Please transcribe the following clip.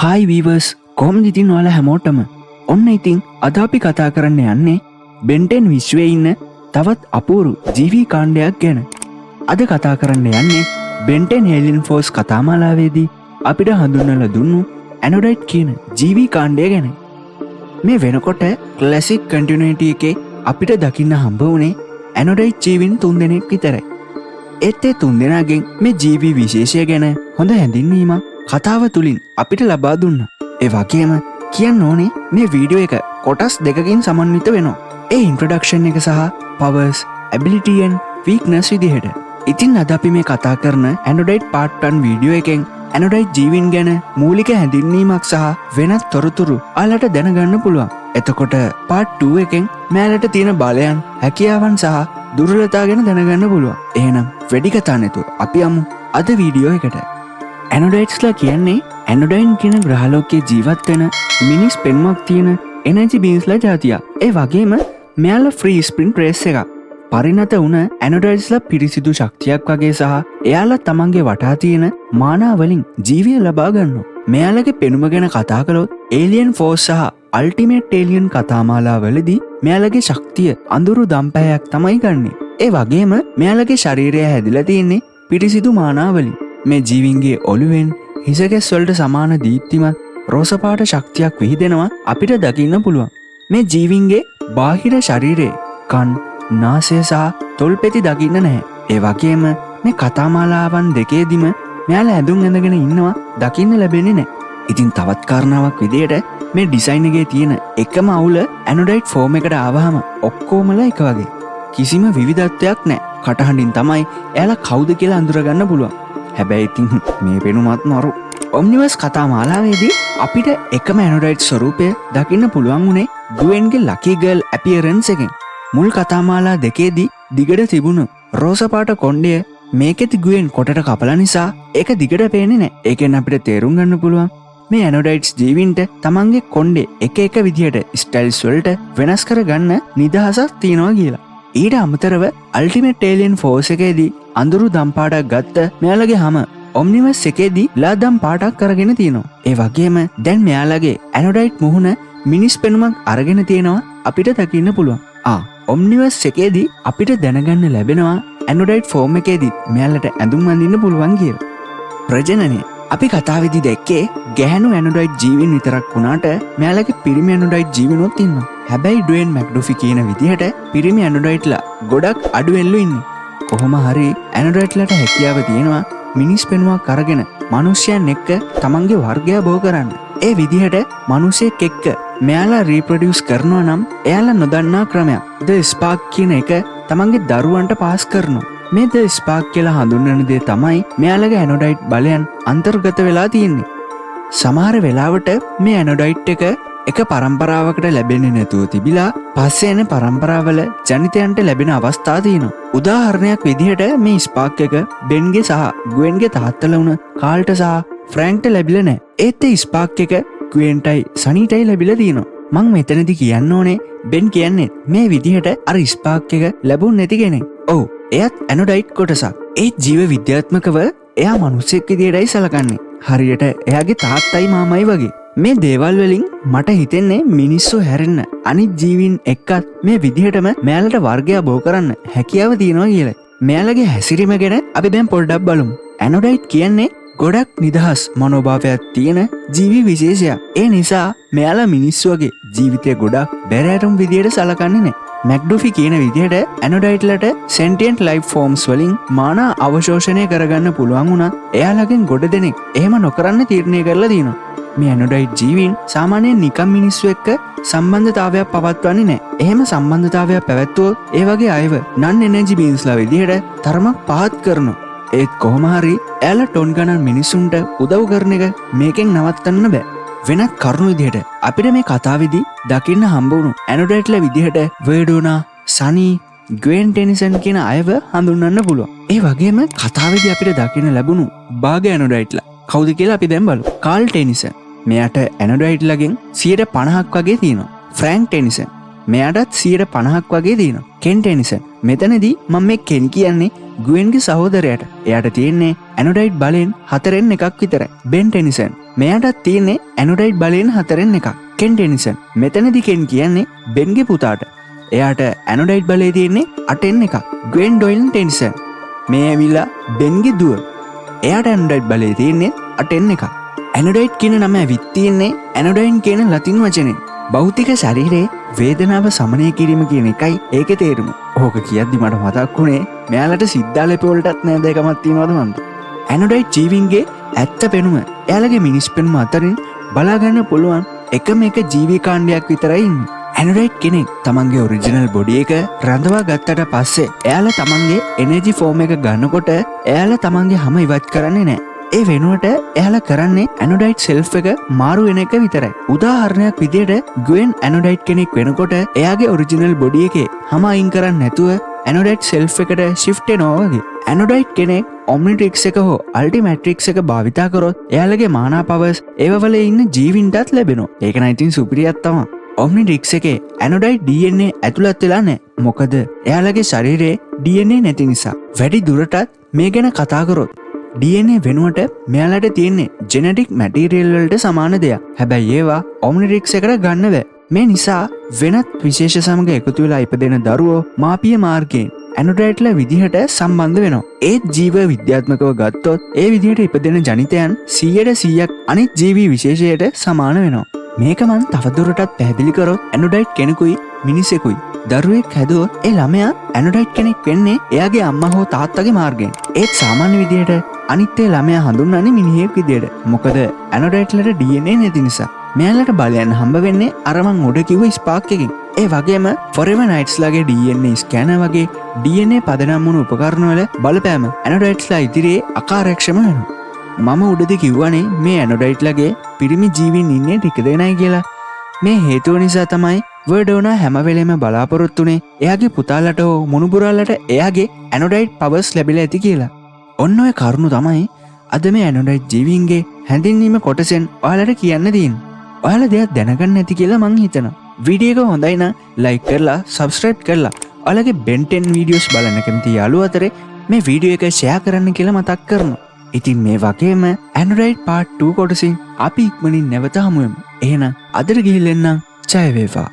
Hi වීවර්ස් කොහොමද ඉතින් ඔයාලා හැමෝටම ඔන්න ඉතින් අද අපි කතා කරන්න යන්නේ බෙන්ටෙන් විශ්වයේ ඉන්න තවත් අපූරු ජීවී කාණ්ඩයක් ගැන. අද කතා කරන්න යන්නේ බෙන්ටෙන් ඒලියන් ෆෝස් කතාමාලාවේදී අපිට හඳුන්වලා දුන්නු ඇනොඩයිට් කියන ජීවී කාණ්ඩය ගැන. මේ වෙනකොට ක්ලාසික් කන්ටිනියුටි එකේ අපිට දකින්න හම්බ වුණේ ඇනොඩයිට් ජීවීන් 3 දෙනෙක් විතරයි. ඒත් ඒ 3 දෙනාගෙන් මේ ජීවී විශේෂය ගැන හොඳ හැඳින්වීමක් කතාව තුලින් අපිට ලබා දුන්නා. ඒ වගේම කියන්න ඕනේ මේ වීඩියෝ එක කොටස් දෙකකින් සමන්විත වෙනවා. ඒ ඉන්ට්‍රොඩක්ෂන් එක සහ පවර්ස්, ඇබිලිටි and වීක්නස් විදිහට. ඉතින් අද අපි මේ කතා කරන ඇනොඩයිට් පාර්ට් 1 වීඩියෝ එකෙන් ඇනොඩයිට් ජීවීන් ගැන මූලික හැඳින්වීමක් සහ වෙනත් තොරතුරු ඔයාලට දැනගන්න පුළුවන්. එතකොට පාර්ට් 2 එකෙන් මෙයාලට තියෙන බලයන්, හැකියාවන් සහ දුර්වලතා ගැන දැනගන්න පුළුවන්. එහෙනම් වැඩි කතා නැතුව අපි යමු අද වීඩියෝ එකට. ඇනොඩයිට්ස්ලා කියන්නේ ඇනොඩයින් කියන ග්‍රහලෝකයේ ජීවත් වෙන මිනිස් පෙනුමක් තියෙන එනර්ජි බීන්ස්ලා ජාතියක්. ඒ වගේම මෙයාලා ෆ්‍රී ස්ප්‍රින්ට් රේස් එකක්. පරිණත වුණ ඇනොඩයිට්ස්ලා පිරිසිදු ශක්තියක් වගේ සහ එයාලා තමන්ගේ වටා තියෙන මානා වලින් ජීවය ලබා ගන්නවා. මෙයාලගේ පෙනුම ගැන කතා කළොත් ඒලියන් ෆෝස් සහ අල්ටිමේට් ඒලියන් කතාමාලාවලදී මෙයාලගේ ශක්තිය අඳුරු දම්පැයක් තමයි ගන්නෙ. ඒ වගේම මෙයාලගේ ශරීරය හැදිලා තියෙන්නේ පිරිසිදු මානා වලින්. මේ ජීවීන්ගේ ඔළුවෙන් හිසකැස් වලට සමාන දීප්තිමත් රෝස පාට ශක්තියක් විහිදෙනවා අපිට දකින්න පුළුවන්. මේ ජීවීන්ගේ බාහිර ශරීරයේ කන්, නාසය සහ තොල්පෙති දකින්න නැහැ. ඒ වගේම මේ කතාමාලාවන් දෙකේදීම මෙයාලා ඇඳුම් ඇඳගෙන ඉන්නවා දකින්න ලැබෙන්නේ නැහැ. ඉතින් තවත් කාරණාවක් විදියට මේ ඩිසයින් එකේ තියෙන එකම අවුල ඇනොඩයිට් ෆෝම් එකට ආවහම ඔක්කොමලා එක වගේ. කිසිම විවිධත්වයක් නැහැ. කටහඬින් තමයි එයාලා කවුද කියලා අඳුරගන්න පුළුවන්. හැබැයි ඉතින් මේ පෙනුමත් මරු. ඔම්නිවර්ස් කතාමාලාවේදී අපිට එකම ඇනොඩයිට් ස්වරූපය දකින්න පුළුවන් වුණේ ගුවෙන්ගේ ලකී ගර්ල් ඇපියරන්ස් එකෙන්. මුල් කතාමාලා දෙකේදී දිගට තිබුණු රෝස පාට කොණ්ඩය මේකෙති ගුවෙන් කොටට කපලා නිසා ඒක දිගට පේන්නේ නැහැ. ඒකෙන් අපිට තේරුම් ගන්න පුළුවන් මේ ඇනොඩයිට්ස් ජීවීන්ට තමන්ගේ කොණ්ඩේ එක එක විදිහට ස්ටයිල්ස් වලට වෙනස් කරගන්න නිදහසක් තියෙනවා කියලා. ඊට අමතරව අල්ටිමේට් ඒලියන් ෆෝස් එකේදී අඳුරු දම් පාටක් ගත්ත මෙයාලගේ හැම ඔම්නිවර්ස් එකේදී ලා දම් පාටක් කරගෙන තියෙනවා. ඒ වගේම දැන් මෙයාලගේ ඇනොඩයිට් මුහුණ මිනිස් පෙනුමක් අරගෙන තියෙනවා අපිට දකින්න පුළුවන්. ඔම්නිවර්ස් එකේදී අපිට දැනගන්න ලැබෙනවා ඇනොඩයිට් ෆෝම් එකේදී මෙයාලට ඇඳුම් අඳින්න පුළුවන් කියලා. ප්‍රජනනය අපි කතාවේදී දැක්කේ ගැහැණු ඇනොඩයිට් ජීවීන් විතරක් වුණාට මෙයාලගේ පිරිමි ඇනොඩයිට් ජීවීනුත් ඉන්නවා. හැබැයි ඩුවෙන් මැක්ඩොෆි කියන විදිහට පිරිමි ඇනොඩයිට්ලා ගොඩක් අඩුවෙන්ලු ඉන්නේ. කොහොම හරි ඇනොඩයිට්ලට හැකියාව තියෙනවා මිනිස් පෙනුමක් අරගෙන මිනිස්යන් එක්ක තමන්ගේ වර්ගය බෝ කරන්න. ඒ විදිහට මිනිසෙක් එක්ක මෙයාලා රීප්‍රොඩියුස් කරනවා නම් එයාලා නොදන්නා ක්‍රමයක් ද ස්පාක් කියන එක තමන්ගේ දරුවන්ට පාස් කරනවා. මේ ද ස්පාක් කියලා හඳුන්වන දේ තමයි මෙයාලගේ ඇනොඩයිට් බලයන් අන්තර්ගත වෙලා තියෙන්නේ. සමහර වෙලාවට මේ ඇනොඩයිට් එක පරම්පරාවකට ලැබෙන්නේ නැතුව තිබිලා පස්සේ එන පරම්පරාවල ජනිතයන්ට ලැබෙන අවස්ථා තියෙනවා. උදාහරණයක් විදිහට මේ ස්පාක් එක බෙන්ගේ සහ ගුවෙන්ගේ තාත්තලා වුණ කාල්ට සහ ෆ්‍රැන්ක්ට ලැබිලා නැහැ. ඒත් ඒ ස්පාක් එක ගුවෙන්ටයි සනීටයි ලැබිලා තියෙනවා. මං මෙතනදි කියන්න ඕනේ බෙන් කියන්නේ මේ විදිහට අර ස්පාක් එක ලැබුණ නැති කෙනෙක්. ඔව්, එයත් ඇනොඩයිට් කොටසක්. ඒ ජීව විද්‍යාත්මකව එයා මිනිස්සෙක් විදියටයි සලකන්නේ. හරියට එයාගේ තාත්තයි මාමයි වගේ. මේ දේවල් වලින් මට හිතෙන්නේ මිනිස්සු හැරෙන්න අනිත් ජීවීන් එක්කත් මේ විදිහටම මෙයාලට වර්ගය බෝ කරන්න හැකියාව තියෙනවා කියලා. මෙයාලගේ හැසිරීම ගැන අපි දැන් පොඩ්ඩක් බලමු. ඇනොඩයිට් කියන්නේ ගොඩක් නිදහස් මනෝභාවයක් තියෙන ජීවි විශේෂයක්. ඒ නිසා මෙයාලා මිනිස්සු වගේ ජීවිතය ගොඩක් බැරෑරුම් විදියට සලකන්නේ නැහැ. මැක්ඩොෆි කියන විදිහට ඇනොඩයිට්ලට සෙන්ටියන්ට් ලයිෆ් ෆෝම්ස් වලින් මානා අවශෝෂණය කරගන්න පුළුවන් වුණත් එයාලගෙන් ගොඩ දෙනෙක් එහෙම නොකරන්න තීරණය කරලා තියෙනවා. මේ ඇනොඩයිට් ජීවීන් සාමාන්‍යයෙන් නිකම් මිනිස්සු එක්ක සම්බන්ධතාවයක් පවත්වන්නේ නැහැ. එහෙම සම්බන්ධතාවයක් පැවැත්වුවොත් ඒ වගේ අයව නන් එනර්ජි බීන්ස්ලා විදිහට තරමක් පහත් කරනවා. ඒත් කොහොම හරි එයාලා ටොන් ගණන් මිනිසුන්ට උදව් කරන එක මේකෙන් නවත්තන්න බෑ. වෙනත් කරුණු විදිහට අපිට මේ කතාවේදී දකින්න හම්බ වුණු ඇනොඩයිට්ලා විදිහට වර්ඩෝනා, සනී, ග්වෙන් ටෙනිසන් කියන අයව හඳුන්වන්න පුළුවන්. ඒ වගේම කතාවේදී අපිට දකින්න ලැබුණු භාග ඇනොඩයිට්ලා කවුද කියලා අපි දැන් බලමු. කාල් ටෙනිසන්. මෙයාට ඇනොඩයිට්ලාගෙන් 50% වගේ තියෙනවා. Frank Tennyson. මෙයාටත් 50% වගේ තියෙනවා. කෙන් ටෙනිසන්. මෙතනදී මම මේ කෙන් කියන්නේ ගුවෙන්ගේ සහෝදරයාට. එයාට තියෙන්නේ ඇනොඩයිට් බලෙන් 4න් එකක් විතරයි. බෙන් ටෙනිසන්. මෙයාටත් තියෙන්නේ ඇනොඩයිට් බලයෙන් 4න් එකක්. කෙන් ටෙනිසන්. මෙතනදි කෙන් කියන්නේ බෙන්ගේ පුතාට. එයාට ඇනොඩයිට් බලය තියෙන්නේ 8න් එකක්. ග්වෙන් ඩොයිලන් ටෙනිසන්. මේ ඇවිල්ලා බෙන්ගේ දුව. එයාට ඇනොඩයිට් බලය තියෙන්නේ 8න් එකක්. ඇනොඩයිට් කියන නම ඇවිත් තියෙන්නේ ඇනොඩයින් කියන ලතින් වචනෙන්. භෞතික ශරීරයේ වේදනාව සමනය කිරීම කියන එකයි ඒකේ තේරුම. ඕක කියද්දි මට මතක් වුණේ මෙයාලට සිද්ධාලේප වලටත් නෑ දෙකමක් තියෙනවද මන්ද? ඇනොඩයිට් ජීවීන්ගේ ඇත්ත පෙනුම එයාලගේ මිනිස් පෙනුම අතරින් බලා ගන්න පුළුවන් එකම එක ජීවී කාණ්ඩයක් විතරයි ඉන්නේ. ඇනොඩයිට් කෙනෙක් තමන්ගේ ඔරිජිනල් බොඩි එක රඳවා ගත්තට පස්සේ එයාලා තමන්ගේ එනර්ජි ෆෝම් එක ගන්නකොට එයාලා තමන්ගේ හැම ඉවත් කරන්නේ නෑ. ඒ වෙනුවට එයාලා කරන්නේ ඇනොඩයිට් සෙල්ෆ් එක මාරු වෙන එක විතරයි. උදාහරණයක් විදියට ග්වෙන් ඇනොඩයිට් කෙනෙක් වෙනකොට එයාගේ ඔරිජිනල් බොඩි එකේ හැම අයින් කරන්නේ නැතුව ඇනොඩයිට් සෙල්ෆ් එකට ෂිෆ්ට් වෙනවා වගේ. ඇනොඩයිට් කෙනෙක් ඔම්නිට්‍රික්ස් එක හෝ අල්ටිමැට්‍රික්ස් එක භාවිතා කරොත් එයාලගේ මානා පවර්ස් ඒවවල ඉන්න ජීවින්ටත් ලැබෙනවා. ඒක නම් ඉතින් සුපිරියක් තමයි. ඔම්නිට්‍රික්ස් එකේ ඇනොඩයිට් DNA ඇතුළත් වෙලා නැහැ. මොකද එයාලගේ ශරීරයේ DNA නැති නිසා. වැඩි දුරටත් මේ ගැන කතා කරොත් DNA වෙනුවට මෙයාලට තියෙන්නේ ජෙනටික් මැටීරියල් වලට සමාන දෙයක්. හැබැයි ඒවා ඔම්නිට්‍රික්ස් එකට ගන්න බෑ. මේ නිසා වෙනත් විශේෂ සමග එකතු වෙලා ඉපදෙන දරුවෝ මාපිය මාර්ගයෙන් ඇනොඩයිට්ලා විදිහට සම්බන්ධ වෙනවා. ඒත් ජීව විද්‍යාත්මකව ගත්තොත් ඒ විදිහට ඉපදෙන ජනිතයන් 100% අනිත් ජීවී විශේෂයට සමාන වෙනවා. මේක මන් තවදුරටත් පැහැදිලි කරොත් ඇනොඩයිට් කෙනෙකුයි මිනිසෙකුයි දරුවෙක් හැදුවොත් ඒ ළමයා ඇනොඩයිට් කෙනෙක් වෙන්නේ එයාගේ අම්මා හෝ තාත්තගේ මාර්ගයෙන්. ඒත් සාමාන්‍ය විදිහට අනිත් ඒ ළමයා හඳුන්වන්නේ මිනිහෙක් විදිහට. මොකද ඇනොඩයිට්ලට DNA නැති නිසා. මෙයාලට බලයන් හම්බ වෙන්නේ අර මං උඩ කිව්ව ස්පාක් එකකින්. ඒ වගේම ෆොරෙවර් නයිට්ස්ලාගේ DNA ස්කෑනර් වගේ DNA පදනම් වුණු උපකරණ වල බලපෑම ඇනොඩයිට්ස්ලා ඉදිරියේ අකාර්යක්ෂම වෙනවා. මම උඩදී කිව්වනේ මේ ඇනොඩයිට්ලාගේ පිරිමි ජීවීන් ඉන්නේ ටික දෙනයි කියලා. මේ හේතුව නිසා තමයි වර්ඩෝනා හැම වෙලේම බලාපොරොත්තුනේ එයාගේ පුතාලට හෝ මුණුබුරාලට එයාගේ ඇනොඩයිට් පවර්ස් ලැබිලා ඇති කියලා. ඔන්න ඔය කරුණු තමයි අද මේ ඇනොඩයිට් ජීවීන්ගේ හැඳින්වීම කොටසෙන් ඔයාලට කියන්න තියෙන්නේ. ඔයාලා දෙයක් දැනගන්න ඇති කියලා මං හිතනවා. වීඩියෝ එක හොඳයි නම් ලයික් කරලා සබ්ස්ක්‍රයිබ් කරලා ඔයාලගේ Ben 10 වීඩියෝස් බලන්න කැමති යාළුවෝ අතරේ මේ වීඩියෝ එක ෂෙයා කරන්න කියලා මතක් කරනවා. ඉතින් මේ වගේම ඇනොඩයිට් part 2 කොටසින් අපි ඉක්මනින් නැවත හමු වෙමු. එහෙනම් අදට ගිහින් එන්නම්. ජය වේවා.